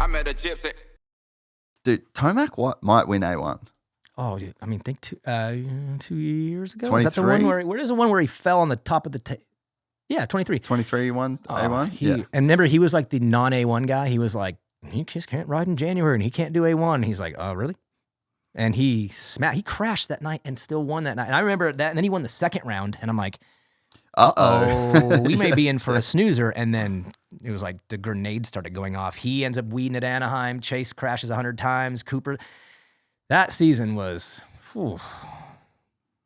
I met a gypsy. Dude, Tomac might win A1. Oh, dude, I mean, think 2 years ago. 23? Is that the one where is the one where he fell on the top of the table? Yeah, 23. 23 won A1? Yeah. And remember, he was like the non-A1 guy. He was like, he just can't ride in January and he can't do A1. And he's like, oh, really? And he crashed that night and still won that night. And I remember that. And then he won the second round. And I'm like, uh-oh, we may be in for a snoozer. And then it was like the grenade started going off. He ends up weeding at Anaheim. Chase crashes 100 times. Cooper. That season was, it was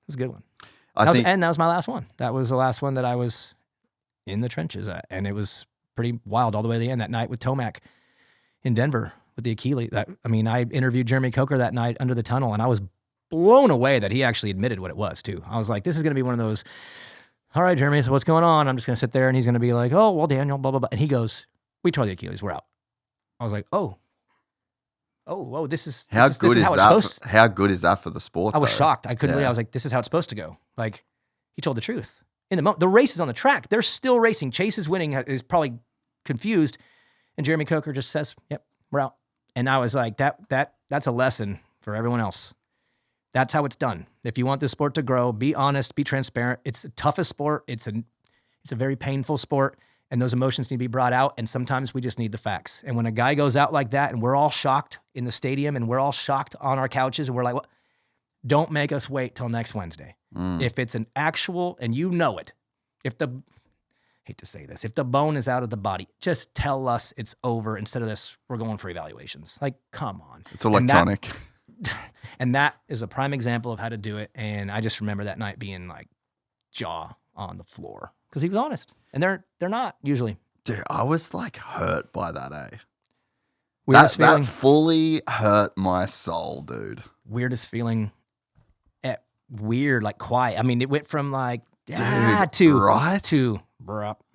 a good one. And that was my last one. That was the last one that I was in the trenches at. And it was pretty wild all the way to the end that night with Tomac in Denver with the Achilles. I interviewed Jeremy Coker that night under the tunnel, and I was blown away that he actually admitted what it was, too. I was like, this is going to be one of those, all right, Jeremy, so what's going on? I'm just going to sit there, and he's going to be like, oh, well, Daniel, blah, blah, blah. And he goes, we tore the Achilles, we're out. I was like, oh, this is how it's supposed to. How good is that for the sport? I was shocked. I couldn't believe it. I was like, this is how it's supposed to go. Like, he told the truth. In the moment, the race is on the track. They're still racing. Chase is winning, is probably confused. And Jeremy Coker just says, yep, we're out. And I was like, that's a lesson for everyone else. That's how it's done. If you want this sport to grow, be honest, be transparent. It's the toughest sport. It's a very painful sport. And those emotions need to be brought out. And sometimes we just need the facts. And when a guy goes out like that and we're all shocked in the stadium and we're all shocked on our couches and we're like, well, don't make us wait till next Wednesday. If it's an actual, and you know it, if the bone is out of the body, just tell us it's over instead of this, we're going for evaluations. Like, come on. It's electronic. And that is a prime example of how to do it. And I just remember that night being like jaw on the floor because he was honest. And they're not usually. Dude, I was like hurt by that, eh? That fully hurt my soul, dude. Weirdest feeling. Weird, like quiet. I mean, it went from like, to brup,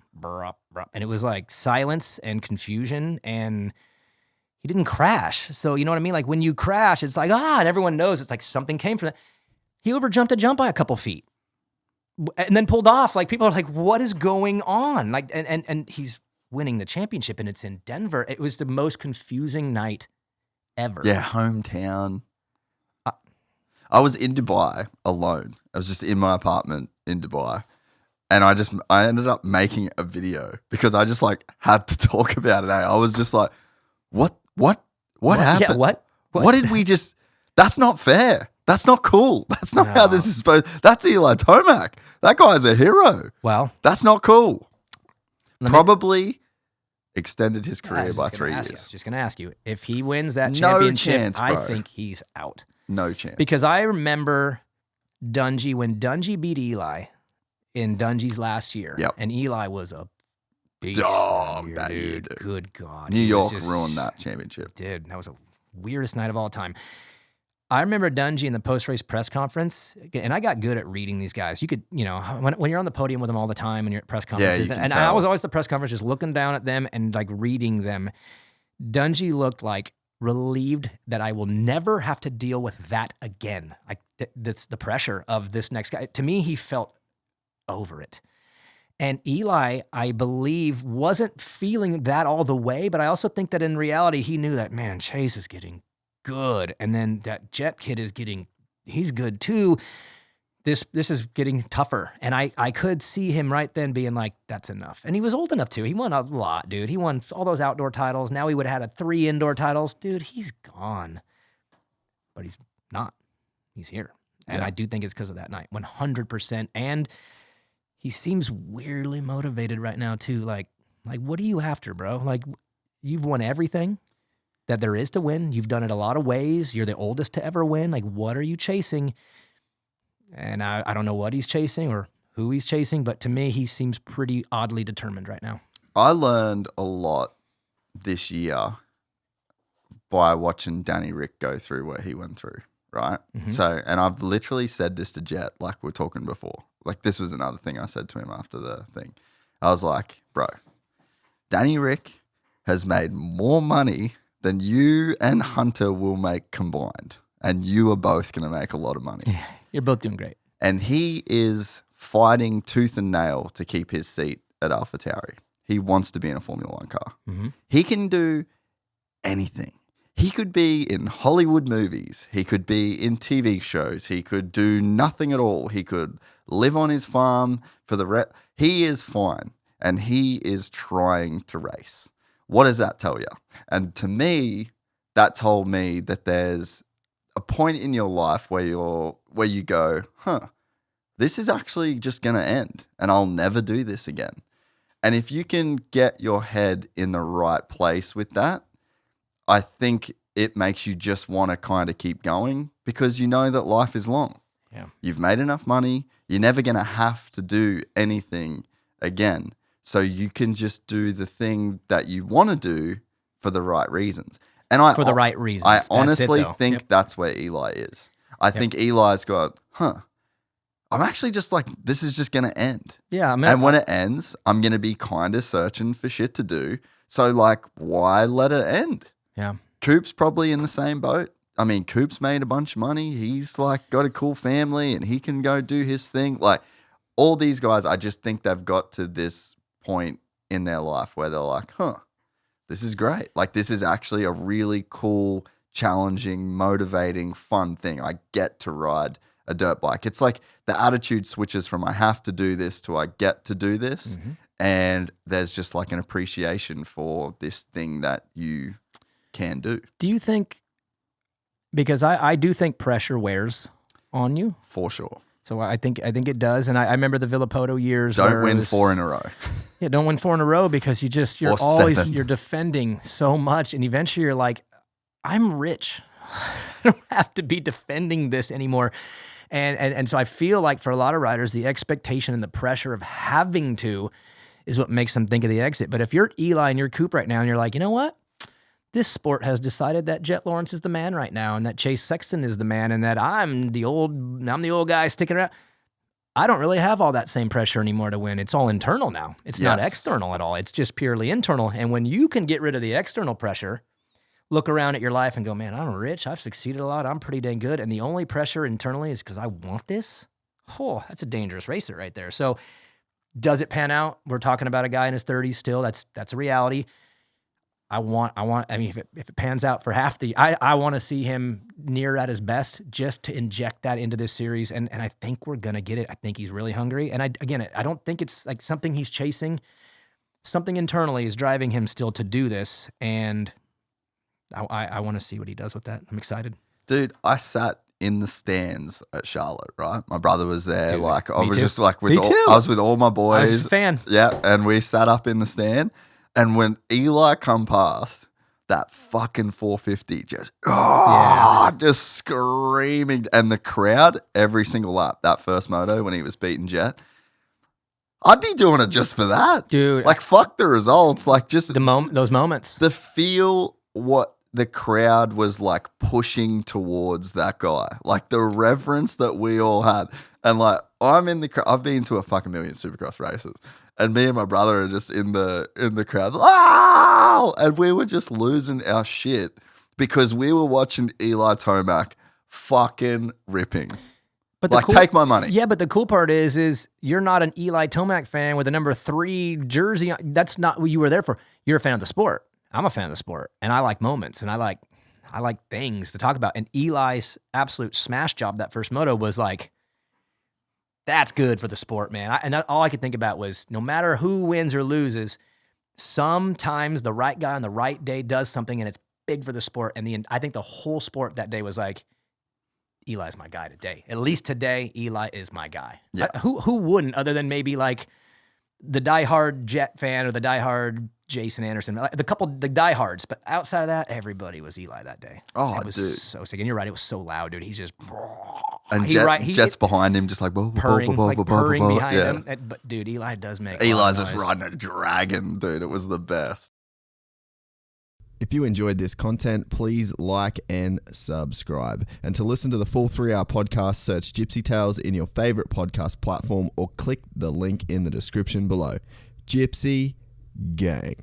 and it was like silence and confusion, and he didn't crash. So you know what I mean? Like when you crash, it's like, and everyone knows it's like something came from that. He overjumped a jump by a couple feet and then pulled off. Like people are like, what is going on? Like, and he's winning the championship and it's in Denver. It was the most confusing night ever. Yeah, hometown. I was in Dubai alone. I was just in my apartment in Dubai. And I ended up making a video because I just like had to talk about it. I was just like, what happened? Yeah, what? What did we just, that's not fair. That's not cool. That's not how this is supposed, that's Eli Tomac. That guy's a hero. Well, that's not cool. Probably extended his career by 3 years. I was just going to ask you, if he wins that championship, chance, I think he's out. No chance. Because I remember Dungey, when Dungey beat Eli in Dungey's last year. Yep. And Eli was a beast. Dude. Good God. New York ruined that championship. Dude, that was the weirdest night of all time. I remember Dungey in the post-race press conference, and I got good at reading these guys. You could, when you're on the podium with them all the time and you're at press conferences, I was always at the press conference just looking down at them and like reading them. Dungey looked like relieved that I will never have to deal with that again. Like that's the pressure of this next guy. To me, he felt over it. And Eli, I believe, wasn't feeling that all the way, but I also think that in reality, he knew that, man, Chase is getting good. And then that Jet kid he's good too. This is getting tougher. And I could see him right then being like, that's enough. And he was old enough to. He won a lot, dude. He won all those outdoor titles. Now he would have had 3 indoor titles. Dude, he's gone. But he's not. He's here. And I do think it's because of that night. 100%. And he seems weirdly motivated right now too. Like what are you after, bro? Like you've won everything that there is to win. You've done it a lot of ways. You're the oldest to ever win. Like what are you chasing? And I don't know what he's chasing or who he's chasing, but to me, he seems pretty oddly determined right now. I learned a lot this year by watching Danny Rick go through what he went through, right? Mm-hmm. So, and I've literally said this to Jet, like we're talking before. Like this was another thing I said to him after the thing. I was like, bro, Danny Rick has made more money than you and Hunter will make combined. And you are both going to make a lot of money. Yeah, you're both doing great. And he is fighting tooth and nail to keep his seat at AlphaTauri. He wants to be in a Formula One car. Mm-hmm. He can do anything. He could be in Hollywood movies. He could be in TV shows. He could do nothing at all. He could live on his farm for the rest. He is fine, and he is trying to race. What does that tell you? And to me, that told me that there's a point in your life where you go, this is actually just going to end, and I'll never do this again. And if you can get your head in the right place with that, I think it makes you just want to kind of keep going, because you know that life is long. Yeah. You've made enough money. You're never going to have to do anything again. So you can just do the thing that you want to do for the right reasons. And for the right reasons. I honestly think that's where Eli is. I think Eli's got, I'm actually just like, this is just going to end. Yeah. And when it ends, I'm going to be kind of searching for shit to do. So like, why let it end? Yeah. Coop's probably in the same boat. I mean, Coop's made a bunch of money. He's like got a cool family and he can go do his thing. Like all these guys, I just think they've got to this point in their life where they're like, this is great. Like this is actually a really cool, challenging, motivating, fun thing. I get to ride a dirt bike. It's like the attitude switches from I have to do this to I get to do this. Mm-hmm. And there's just like an appreciation for this thing that you can do. Do you think, because I do think pressure wears on you? For sure. So I think it does. And I remember the Villapoto years. Don't win 4 in a row. Yeah, don't win 4 in a row because you're defending so much. And eventually you're like, I'm rich. I don't have to be defending this anymore. And so I feel like for a lot of riders, the expectation and the pressure of having to is what makes them think of the exit. But if you're Eli and you're Coop right now and you're like, you know what? This sport has decided that Jet Lawrence is the man right now and that Chase Sexton is the man and that I'm the old guy sticking around. I don't really have all that same pressure anymore to win. It's all internal now. It's not external at all. It's just purely internal. And when you can get rid of the external pressure, look around at your life and go, man, I'm rich. I've succeeded a lot. I'm pretty dang good. And the only pressure internally is because I want this. Oh, that's a dangerous racer right there. So does it pan out? We're talking about a guy in his 30s still. That's a reality. I mean, if it pans out for half I want to see him near at his best just to inject that into this series. And I think we're going to get it. I think he's really hungry. And I don't think it's like something he's chasing. Something internally is driving him still to do this. And I want to see what he does with that. I'm excited. Dude, I sat in the stands at Charlotte, right? My brother was there. Dude, like, I was too. just like, I was with all my boys. I was a fan. Yeah. And we sat up in the stand. And when Eli come past, that fucking 450 just screaming. And the crowd, every single lap, that first moto when he was beating Jet, I'd be doing it just for that. Dude. Like, fuck the results. Like, just those moments. The feel what the crowd was like pushing towards that guy. Like, the reverence that we all had. And like, I'm in the crowd. I've been to a fucking million supercross races. And me and my brother are just in the crowd. Oh! And we were just losing our shit because we were watching Eli Tomac fucking ripping. But like, take my money. Yeah, but the cool part is you're not an Eli Tomac fan with a number 3 jersey. That's not what you were there for. You're a fan of the sport. I'm a fan of the sport. And I like moments. And I like things to talk about. And Eli's absolute smash job that first moto was like, that's good for the sport, man. All I could think about was no matter who wins or loses, sometimes the right guy on the right day does something and it's big for the sport. And I think the whole sport that day was like, Eli's my guy today. At least today, Eli is my guy. Yeah. Who wouldn't, other than maybe like the diehard Jet fan or the diehard Jason Anderson, the diehards. But outside of that, everybody was Eli that day. Oh, it was dude. So sick. And you're right, it was so loud, dude. He's just... And Jet's behind him, just like... purring behind him. But, dude, Eli does make... Eli's just riding a dragon, dude. It was the best. If you enjoyed this content, please like and subscribe. And to listen to the full 3-hour podcast, search Gypsy Tales in your favorite podcast platform or click the link in the description below. Gypsy Gang.